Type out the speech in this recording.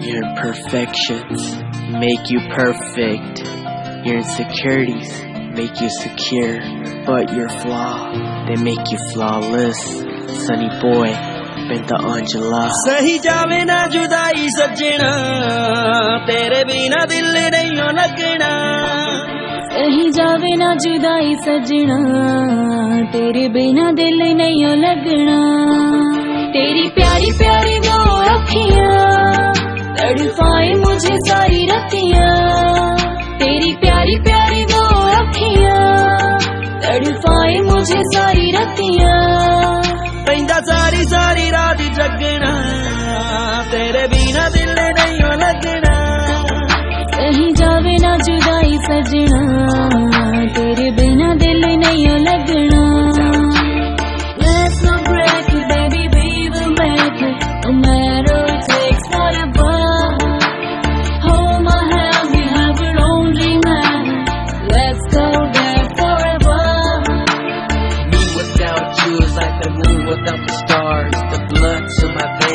Your imperfections make you perfect. Your insecurities make you secure. But your flaw, they make you flawless. Sunny boy, Binta Angela. सही जावे ना जुदाई सजना, तेरे बिना दिल नहीं लगना. सही जावे ना जुदाई सजना, तेरे बिना दिल नहीं लगना. तेरी प्यारी प्यारी वो अखियां तड़पाए मुझे सारी रतियां. तेरी प्यारी प्यारी वो अखियां तड़पाए मुझे सारी रतियां. पैंदा सारी सारी रात जगना, तेरे बिना दिल नहीं लगना. सही जावे ना जुदाई सजना, तेरे बिना दिल नहीं लगना. Let's not break it, baby, we will make it. No matter it takes forever. Hold my hand, we have a lonely man. Let's go there forever. Me without you is like the moon without the stars.